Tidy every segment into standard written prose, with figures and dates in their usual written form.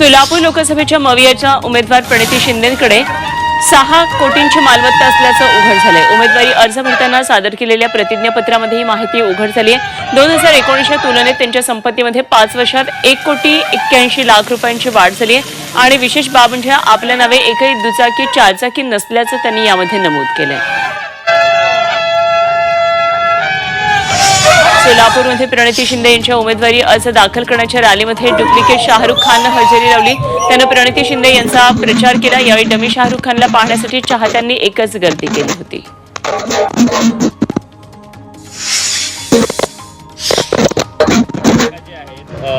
सोलापूर लोकसभेच्या मवियाच्या उमेदवार प्रणिती शिंदेकडे 6 कोटींची मालमत्ता असल्याचं उघड झालंय। उमेदवारी अर्ज भरताना सादर केलेल्या प्रतिज्ञापत्रामध्ये ही माहिती उघड झाली आहे। 2019च्या तुलनेत त्यांच्या संपत्तीमध्ये 5 वर्षात 1,81,00,000 रुपयांची वाढ झाली आहे आणि विशेष बाब म्हणजे आपल्या नावे एकही दुचाकी चारचाकी नसल्याचं त्यांनी यामध्ये नमूद केलंय। सोलापूरमध्ये प्रणिती शिंदे यांच्या उमेदवारी अर्ज दाखल करण्याच्या रॅलीमध्ये डुप्लिकेट शाहरुख खाननं हजेरी लावली। त्यानं प्रणिती शिंदे यांचा प्रचार केला। यावेळी डमी शाहरुख खानला पाहण्यासाठी चाहत्यांनी एकच गर्दी केली होती।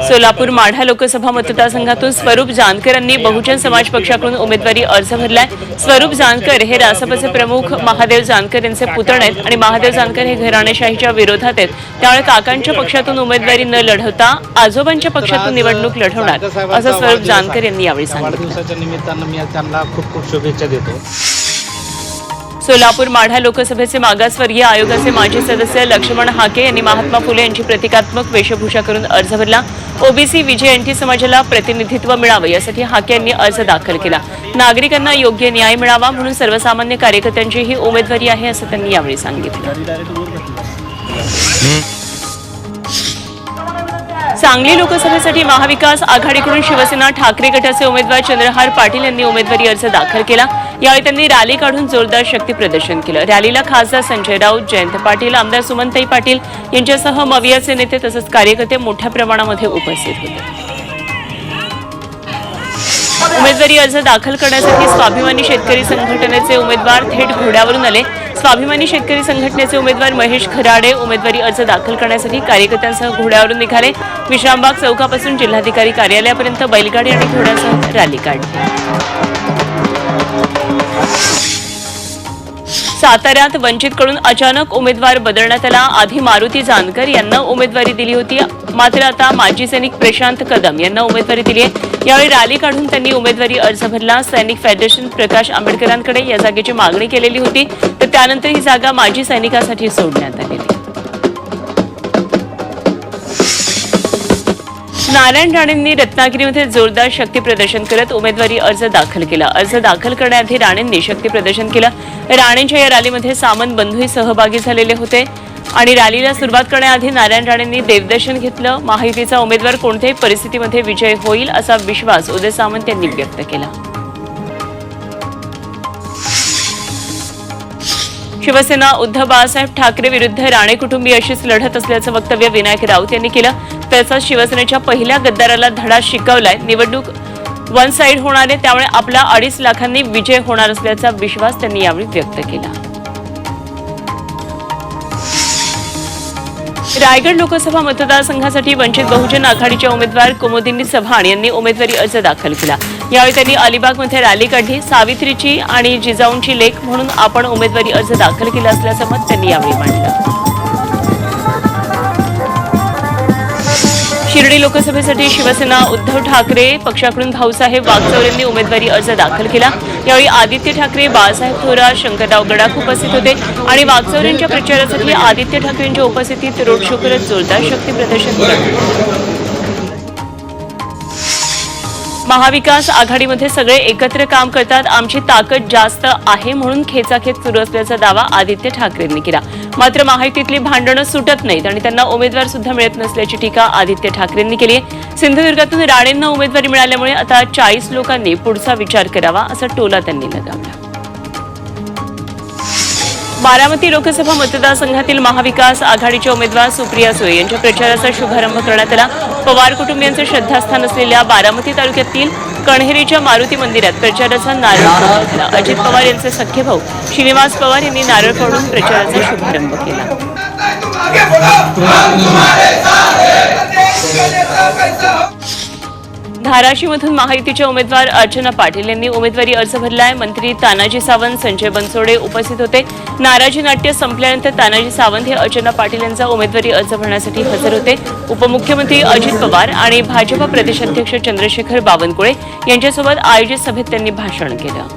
सोलापूर माढा लोकसभा मतदारसंघातून स्वरूप जानकर यांनी बहुजन समाज पक्षाकडून उमेदवारी अर्ज भरलाय। स्वरूप जानकर हे रासपचे प्रमुख महादेव जानकर यांचे पुतणे आहेत आणि महादेव जानकर हे घराणेशाहीच्या विरोधात आहेत। त्यामुळे काकांच्या पक्षातून उमेदवारी न लढवता आजोबांच्या पक्षातून निवडणूक लढवणार असं स्वरूप जानकर यांनी यावेळी सांगितलं। निमित्तानं मी त्यांना खूप खूप शुभेच्छा देतो। सोलापूर माढा लोकसभेचे मागासवर्गीय आयोगाचे माजी सदस्य लक्ष्मण हाके यांनी महात्मा फुले यांची प्रतिकात्मक वेशभूषा करून अर्ज भरला। ओबीसी विजयंती समाजाला प्रतिनिधित्व मिळावं यासाठी हाके यांनी अर्ज दाखल केला। नागरिकांना योग्य न्याय मिळावा म्हणून सर्वसामान्य कार्यकर्त्यांची ही उमेदवारी आहे असं त्यांनी यावेळी सांगितलं। सांगली लोकसभेसाठी महाविकास आघाडीकडून शिवसेना ठाकरे गटाचे उमेदवार चंद्रहार पाटील यांनी उमेदवारी अर्ज दाखल केला। यावेळी त्यांनी रॅली काढून जोरदार शक्ती प्रदर्शन केलं। रॅलीला खासदार संजय राऊत, जयंत पाटील, आमदार सुमनताई पाटील यांच्यासह मवियाचे नेते तसंच कार्यकर्ते मोठ्या प्रमाणामध्ये उपस्थित होते। उमेदवारी अर्ज दाखल करण्यासाठी स्वाभिमानी शेतकरी संघटनेचे उमेदवार थेट घोड्यावरून आले। स्वाभिमानी शेतकरी संघटनेचे उमेदवार महेश खराडे उमेदवारी अर्ज दाखल करण्यासाठी कार्यकर्त्यांसह घोड्यावरून निघाले। विश्रामबाग चौकापासून जिल्हाधिकारी कार्यालयापर्यंत बैलगाडी आणि घोड्यासह रॅली काढली। साताऱ्यात वंचितकडून अचानक उमेदवार बदलण्यात आला। आधी मारुती जानकर यांना उमेदवारी दिली होती, मात्र आता माजी सैनिक प्रशांत कदम यांना उमेदवारी दिली आहे। यावेळी रॅली काढून त्यांनी उमेदवारी अर्ज भरला। सैनिक फेडरेशन प्रकाश आंबेडकरांकडे या जागेची मागणी केलेली होती, तर त्यानंतर ही जागा माजी सैनिकासाठी सोडण्यात आली। नारायण राणेंनी रत्नागिरीमध्ये जोरदार शक्ती प्रदर्शन करत उमेदवारी अर्ज दाखल केला। अर्ज दाखल करण्याआधी राणेंनी शक्ती प्रदर्शन केलं। राणेंच्या या रॅलीमध्ये सामंत बंधूही सहभागी झालेले होते आणि रॅलीला सुरुवात करण्याआधी नारायण राणेंनी देवदर्शन घेतलं। महायुतीचा उमेदवार कोणत्याही परिस्थितीमध्ये विजय होईल असा विश्वास उदय सामंत यांनी व्यक्त केला। शिवसेना उद्धव बाळासाहेब ठाकरे विरुद्ध राणे कुटुंबीय अशीच लढत असल्याचं वक्तव्य विनायक राऊत यांनी केलं। तसंच शिवसेनेच्या पहिल्या गद्दाराला धडा शिकवलाय। निवडणूक वन साइड होणार आहे, त्यामुळे आपला 2.5 लाखांनी विजय होणार असल्याचा विश्वास त्यांनी यावेळी व्यक्त केला। रायगड लोकसभा मतदारसंघासाठी वंचित बहुजन आघाडीच्या उमेदवार कुमुदिनी चव्हाण यांनी उमेदवारी अर्ज दाखल केला। यावेळी त्यांनी अलिबागमध्ये रॅली काढली। सावित्रीची आणि जिजाऊंची लेक म्हणून आपण उमेदवारी अर्ज दाखल केला असल्याचं मत त्यांनी यावेळी मांडलं। शिर्डी लोकसभेसाठी शिवसेना उद्धव ठाकरे पक्षाकडून भाऊसाहेब वागचौर यांनी उमेदवारी अर्ज दाखल केला। यावेळी आदित्य ठाकरे, बाळासाहेब थोरात, शंकरराव गडाख उपस्थित होते आणि वागचौर यांच्या प्रचारासाठी आदित्य ठाकरे यांच्या उपस्थितीत रोड शो करत जोरदार शक्ती प्रदर्शन केलं। महाविकास आघाडीमध्ये सगळे एकत्र काम करतात, आमची ताकद जास्त आहे म्हणून खेचाखेच सुरू असल्याचा दावा आदित्य ठाकरेंनी केला। मात्र महायुतीतली भांडणं सुटत नाहीत आणि त्यांना उमेदवार सुद्धा मिळत नसल्याची टीका आदित्य ठाकरेंनी केली आहे। सिंधुदुर्गातून राणेंना उमेदवारी मिळाल्यामुळे आता 40 लोकांनी पुढचा विचार करावा असा टोला त्यांनी लगावला। बारामती लोकसभा मतदारसंघातील महाविकास आघाडीच्या उमेदवार सुप्रिया सुळे यांच्या प्रचाराचा शुभारंभ करण्यात आला। पवार कुटुंबियांचे श्रद्धास्थान असलेल्या बारामती तालुक्यातील कण्हेरीच्या मारुती मंदिरात प्रचाराचा नारळ फोडण्यात आला। अजित पवार यांचे सख्खे भाऊ श्रीनिवास पवार यांनी नारळ फोडून प्रचाराचा शुभारंभ केला। धाराशिवमधून महायुतीच्या उमेदवार अर्चना पाटील यांनी उमेदवारी अर्ज भरलाय। मंत्री तानाजी सावंत, संजय बनसोडे उपस्थित होते। नाराजी नाट्य संपल्यानंतर तानाजी सावंत हे अर्चना पाटील यांचा उमेदवारी अर्ज भरण्यासाठी हजर होते। उपमुख्यमंत्री अजित पवार आणि भाजपा प्रदेशाध्यक्ष चंद्रशेखर बावनकुळे यांच्यासोबत आयोजित सभेत त्यांनी भाषण केलं।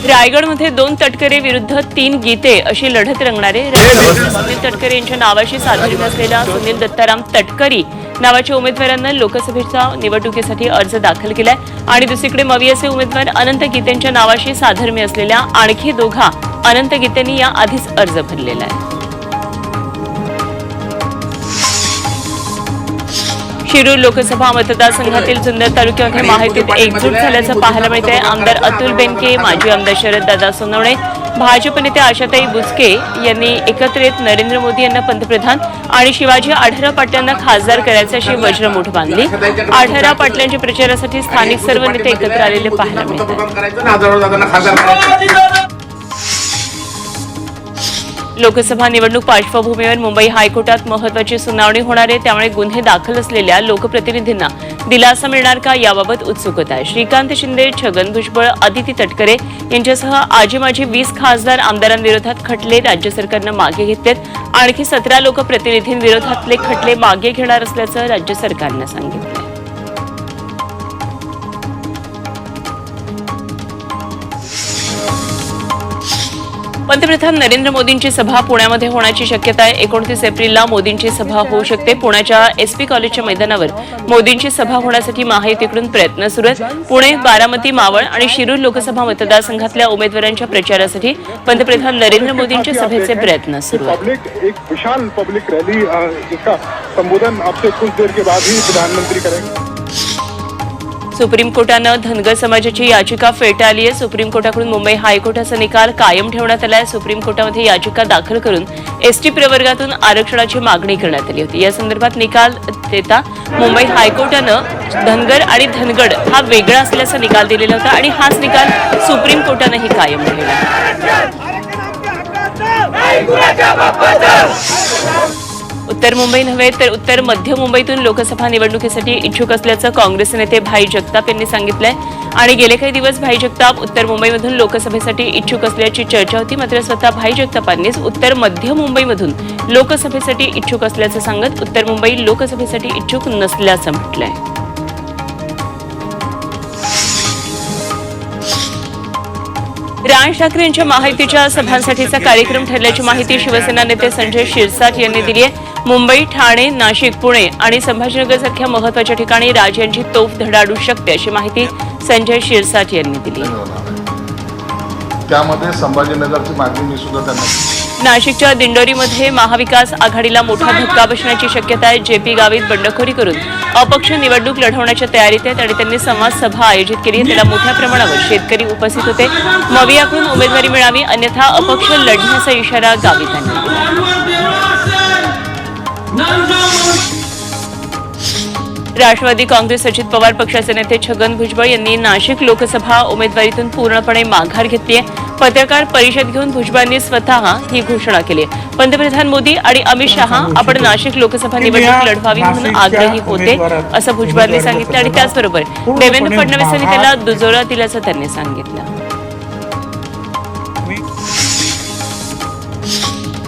रायगडमध्ये 2 तटकरे विरुद्ध 3 गीते अशी लढत रंगणारे सुनील तटकरे यांच्या नावाशी साधर्म्य असलेल्या सुनील दत्ताराम तटकरी नावाच्या उमेदवारांना लोकसभेच्या निवडणुकीसाठी अर्ज दाखल केलाय आणि दुसरीकडे मवियाचे उमेदवार अनंत गीतेंच्या नावाशी साधर्म्य असलेल्या आणखी दोघा अनंत गीतेंनी या आधीच अर्ज भरलेला आहे. शिरूर लोकसभा मतदारसंघातील जुन्नर तालुक्यामध्ये महायुतीत एकजूट झाल्याचं पाहायला मिळत आहे. आमदार अतुल बेनके, माजी आमदार शरददादा सोनवणे, भाजप नेते आशाताई बुचके यांनी एकत्र येत नरेंद्र मोदी यांना पंतप्रधान आणि शिवाजी आढळराव पाटलांना खासदार करायची अशी वज्रमूठ बांधली. आढळराव पाटलांच्या प्रचारासाठी स्थानिक सर्व नेते एकत्र आलेले पाहायला मिळतात. लोकसभा निवडणूक पार्श्वभूमीवर मुंबई हायकोर्टात महत्त्वाची सुनावणी होणार आहे. त्यामुळे गुन्हे दाखल असलेल्या लोकप्रतिनिधींना दिलासा मिळणार का याबाबत उत्सुकता आहे. श्रीकांत शिंदे, छगन भुजबळ, अदिती तटकरे यांच्यासह आजी माजी 20 खासदार आमदारांविरोधात खटले राज्य सरकारनं मागे घेतलेत. आणखी 17 लोकप्रतिनिधींविरोधातले खटले मागे घेणार असल्याचं राज्य सरकारनं सांगितलं. पंतप्रधान नरेंद्र मोदींची सभा पुण्यामध्ये होण्याची शक्यता आहे. 29 एप्रिलला मोदींची सभा होऊ शकते. पुण्याच्या एसपी कॉलेजच्या मैदानावर मोदींची सभा होण्यासाठी महायुतीकडून प्रयत्न सुरू आहेत. पुणे, बारामती, मावळ आणि शिरूर लोकसभा मतदारसंघातल्या उमेदवारांच्या प्रचारासाठी पंतप्रधान नरेंद्र मोदींच्या सभेचे प्रयत्न सुरू आहेत. एक विशाल पब्लिक रैली जिसका संबोधन आपसे कुछ देर के बाद ही प्रधानमंत्री करेंगे. सुप्रीम कोर्टानं धनगर समाजाची याचिका फेटाळली आहे. सुप्रीम कोर्टाकडून मुंबई हायकोर्टाचा निकाल कायम ठेवण्यात आला आहे. सुप्रीम कोर्टामध्ये याचिका दाखल करून एसटी प्रवर्गातून आरक्षणाची मागणी करण्यात आली होती. या संदर्भात निकाल देता मुंबई हायकोर्टानं धनगर आणि धनगड हा वेगळा असल्याचा निकाल दिलेला होता आणि हाच निकाल सुप्रीम कोर्टानंही कायम ठेवला. उत्तर मुंबई नव्हे तर उत्तर मध्य मुंबईतून लोकसभा निवडणुकीसाठी इच्छुक असल्याचं काँग्रेस नेते भाई जगताप यांनी सांगितलंय आणि गेले काही दिवस भाई जगताप उत्तर मुंबईमधून लोकसभेसाठी इच्छुक असल्याची चर्चा होती. मात्र स्वतः भाई जगतापांनीच उत्तर मध्य मुंबईमधून लोकसभेसाठी इच्छुक असल्याचं सांगत उत्तर मुंबई लोकसभेसाठी इच्छुक नसल्याचं म्हटलंय. राज ठाकरे यांच्या महायुतीच्या सभांसाठीचा कार्यक्रम ठरल्याची माहिती शिवसेना नेते संजय शिरसाट यांनी दिली आहे. मुंबई, ठाणे, नाशिक, पुणे आणि संभाजीनगर सारख्या महत्त्वाच्या ठिकाणी राज यांची तोफ धडाडू शकते अशी माहिती संजय शिरसाट यांनी दिली. त्यामध्ये संभाजीनगरची मागणी मी सुद्धा त्यांना. नाशिकच्या दिंडोरीमध्ये महाविकास आघाडीला मोठा धक्का बसण्याची शक्यता आहे. जेपी गावित बंडखोरी करून अपक्ष निवडणूक लढवण्याच्या तयारीत आहेत आणि त्यांनी संवाद सभा आयोजित केली आहे. त्याला मोठ्या प्रमाणावर शेतकरी उपस्थित होते. मवियाकडून उमेदवारी मिळावी अन्यथा अपक्ष लढण्याचा इशारा गावितांनी दिला. राष्ट्रवादी काँग्रेस अजित पवार पक्षाचे नेते छगन भुजबळ यांनी नाशिक लोकसभा उमेदवारीतून पूर्णपणे माघार घेतली आहे. पत्रकार परिषद घेऊन भुजबळांनी स्वतः ही घोषणा केली. पंतप्रधान मोदी आणि अमित शहा आपण नाशिक लोकसभा निवडणूक लढवावी म्हणून आग्रही होते असं भुजबळांनी सांगितलं आणि त्याचबरोबर देवेंद्र फडणवीस यांनी त्याला दुजोरा दिल्याचं त्यांनी सांगितलं.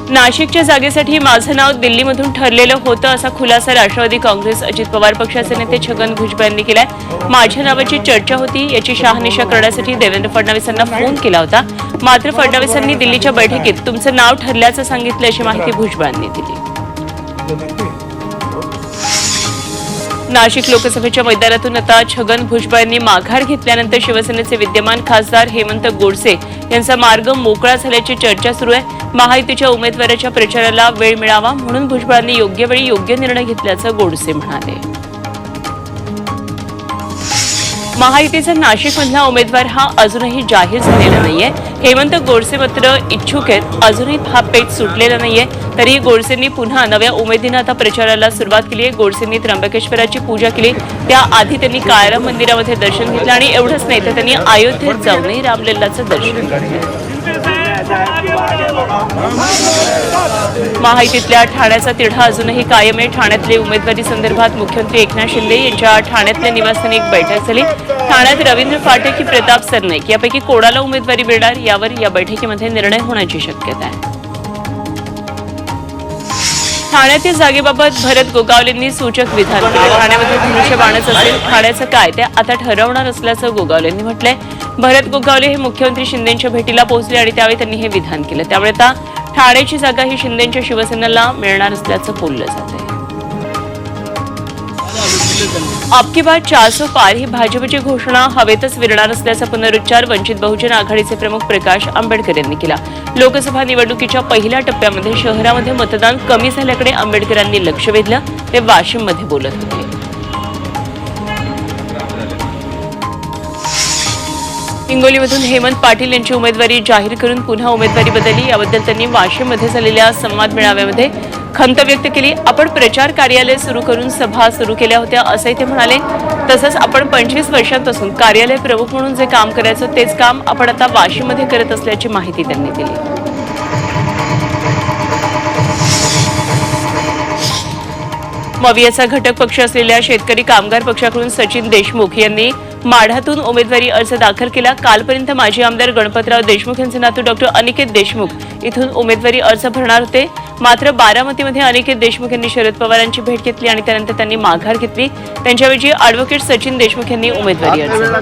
नाशिकच्या जागेसाठी माझं नाव दिल्लीमधून ठरलेलं होतं असा खुलासा राष्ट्रवादी काँग्रेस अजित पवार पक्षाचे नेते छगन भुजबळ यांनी केलाय. माझ्या नावाची चर्चा होती याची शहानिशा करण्यासाठी देवेंद्र फडणवीसांना फोन केला होता. मात्र फडणवीसांनी दिल्लीच्या बैठकीत तुमचं नाव ठरल्याचं सांगितलं अशी माहिती भुजबळांनी दिली. नाशिक लोकसभेच्या मैदानातून आता छगन भुजबळ यांनी माघार घेतल्यानंतर शिवसेनेचे विद्यमान खासदार हेमंत गोडसे यांचा मार्ग मोकळा झाल्याची चर्चा सुरू आहे. महायुतीच्या उमेदवाराच्या प्रचाराला वेळ मिळावा म्हणून भुजबळांनी योग्य वेळी योग्य निर्णय घेतल्याचं गोडसे म्हणाले. महायुतीचा नाशिकमधला उमेदवार हा अजूनही जाहीर झालेला नाहीये. हेमंत गोडसे मात्र इच्छुक आहेत. अजूनही हा पेच सुटलेला नाहीये. तरीही गोडसेंनी पुन्हा नव्या उमेदीनं आता प्रचाराला सुरुवात केली आहे. गोडसेंनी त्र्यंबकेश्वराची पूजा केली. त्याआधी त्यांनी काळाराम मंदिरामध्ये दर्शन घेतलं आणि एवढंच नाही तर त्यांनी अयोध्येत जाऊनही रामलल्लाचं दर्शन घेतलं. महायुतीतल्या ठाण्याचा तिढा अजूनही कायम आहे. ठाण्यातले उमेदवारी संदर्भात मुख्यमंत्री एकनाथ शिंदे यांच्या ठाण्यातल्या निवासस्थानी एक बैठक झाली. ठाण्यात रवींद्र फाटे की प्रताप सरनाईक यापैकी कोणाला उमेदवारी मिळणार यावर या बैठकीमध्ये निर्णय होण्याची शक्यता आहे. ठाण्यातील जागेबाबत भरत गोगावलेंनी सूचक विधान केलं. ठाण्यामध्ये धनुष्यबाणच असेल. ठाण्याचं काय ते आता ठरवणार असल्याचं गोगावलेंनी म्हटलंय. भरत गोगावले हे मुख्यमंत्री शिंदेंच्या भेटीला पोहोचले आणि त्यावेळी त्यांनी हे विधान केलं. त्यामुळे आता ठाण्याची जागा ही शिंदेंच्या शिवसेनेला मिळणार असल्याचं बोललं जात आहे. आपकी बात 400 पार ही भाजपची घोषणा हवेतच विरणार असल्याचा पुनरुच्चार वंचित बहुजन आघाडीचे प्रमुख प्रकाश आंबेडकर यांनी केला. लोकसभा निवडणुकीच्या पहिल्या टप्प्यामध्ये शहरामध्ये मतदान कमी झाल्याकडे आंबेडकरांनी लक्ष वेधलं. ते वाशिममध्ये बोलत होते. हिंगोलीमधून हेमंत पाटील यांची उमेदवारी जाहीर करून पुन्हा उमेदवारी बदलली. याबद्दल त्यांनी वाशिममध्ये झालेल्या संवाद मेळाव्यामध्ये खंत व्यक्त केली. आपण प्रचार कार्यालय सुरू करून सभा सुरू केल्या होत्या असंही ते म्हणाले. तसंच आपण 25 वर्षांपासून कार्यालय प्रमुख म्हणून जे काम करायचं तेच काम आपण आता वाशिममध्ये करत असल्याची माहिती त्यांनी दिली. मवियाचा घटक पक्ष असलेल्या शेतकरी कामगार पक्षाकडून सचिन देशमुख यांनी माढ्यातून उमेदवारी अर्ज दाखल केला. कालपर्यंत माजी आमदार गणपतराव देशमुख यांचे नातू डॉक्टर अनिकेत देशमुख इथून उमेदवारी अर्ज भरणार होते. मात्र बारामतीमध्ये अनिकेत देशमुख यांनी शरद पवारांची भेट घेतली आणि त्यानंतर त्यांनी माघार घेतली. त्यांच्याऐवजी अॅडव्होकेट सचिन देशमुख यांनी उमेदवारी अर्ज भरला.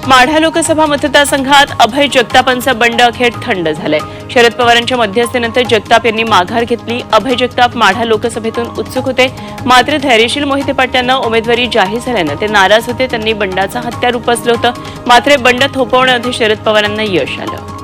माढा लोकसभा मतदारसंघात अभय जगतापांचा बंड अखेर थंड झालाय. शरद पवारांच्या मध्यस्थीनंतर जगताप यांनी माघार घेतली. अभय जगताप माढा लोकसभेतून उत्सुक होते. मात्र धैर्यशील मोहिते पाटलांना उमेदवारी जाहीर झाल्यानं ते नाराज होते. त्यांनी बंडाचा हत्यार उपसलं होतं. मात्र बंड थोपवण्यामध्ये शरद पवारांना यश आलं.